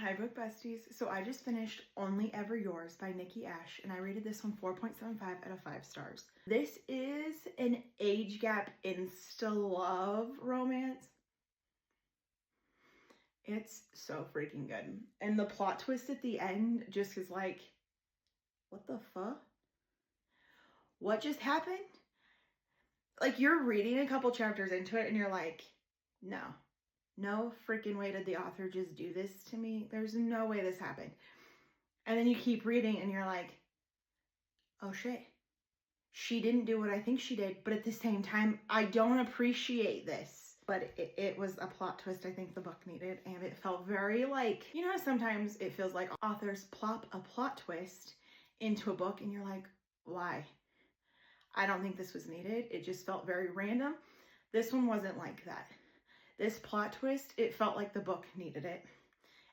Hi book besties. So I just finished Only Ever Yours by Nikki Ash, and I rated this one 4.75 out of 5 stars. This is an age gap insta-love romance. It's so freaking good. And the plot twist at the end just is like, what the fuck? What just happened? Like, you're reading a couple chapters into it and you're like, no freaking way did the author just do this to me. There's no way this happened. And then you keep reading and you're like, oh shit. She didn't do what I think she did, but at the same time, I don't appreciate this. But it was a plot twist I think the book needed, and it felt very like, you know how sometimes it feels like authors plop a plot twist into a book and you're like, why? I don't think this was needed. It just felt very random. This one wasn't like that. This plot twist, it felt like the book needed it,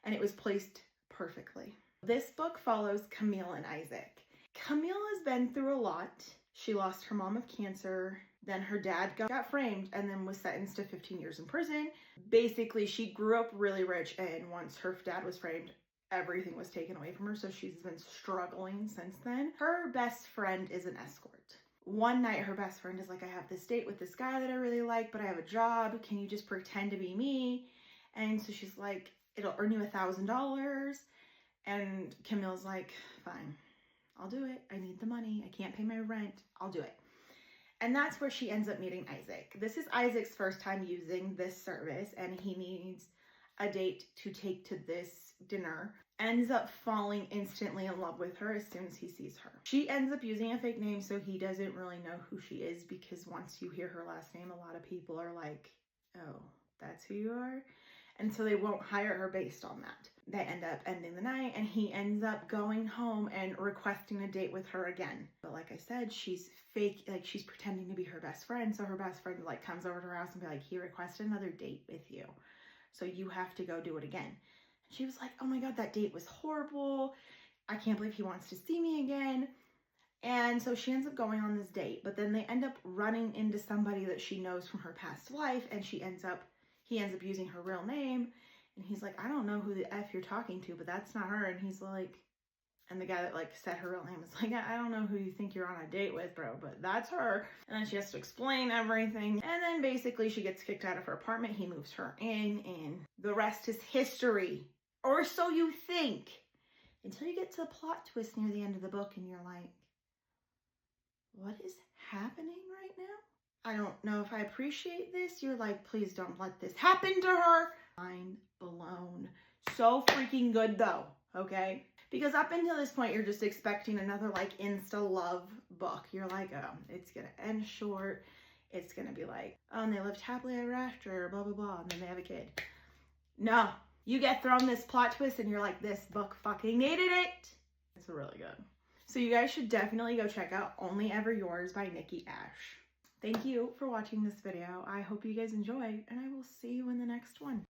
and it was placed perfectly. This book follows Camille and Isaac. Camille has been through a lot. She lost her mom of cancer, then her dad got framed and then was sentenced to 15 years in prison. Basically, she grew up really rich, and once her dad was framed, everything was taken away from her, so she's been struggling since then. Her best friend is an escort. One night, her best friend is like, I have this date with this guy that I really like, but I have a job. Can you just pretend to be me? And so she's like, it'll earn you $1,000. And Camille's like, fine, I'll do it. I need the money. I can't pay my rent. I'll do it. And that's where she ends up meeting Isaac. This is Isaac's first time using this service, and he needs a date to take to this dinner. Ends up falling instantly in love with her as soon as he sees her. She ends up using a fake name, so he doesn't really know who she is, because once you hear her last name, a lot of people are like, oh, that's who you are? And so they won't hire her based on that. They end up ending the night, and he ends up going home and requesting a date with her again. But like I said, she's fake, like she's pretending to be her best friend. So her best friend like comes over to her house and be like, he requested another date with you, so you have to go do it again. And she was like, oh my God, that date was horrible. I can't believe he wants to see me again. And so she ends up going on this date, but then they end up running into somebody that she knows from her past life, and he ends up using her real name. And he's like, I don't know who the F you're talking to, but that's not her. And he's like, and the guy that like said her real name is like, I don't know who you think you're on a date with, bro, but that's her. And then she has to explain everything. And then basically she gets kicked out of her apartment. He moves her in, and the rest is history. Or so you think. Until you get to the plot twist near the end of the book and you're like, what is happening right now? I don't know if I appreciate this. You're like, please don't let this happen to her. Mind blown. So freaking good though, okay? Because up until this point, you're just expecting another like insta-love book. You're like, oh, it's gonna end short. It's gonna be like, oh, and they lived happily ever after, blah, blah, blah, and then they have a kid. No, you get thrown this plot twist and you're like, this book fucking needed it. It's really good. So you guys should definitely go check out Only Ever Yours by Nikki Ash. Thank you for watching this video. I hope you guys enjoyed, and I will see you in the next one.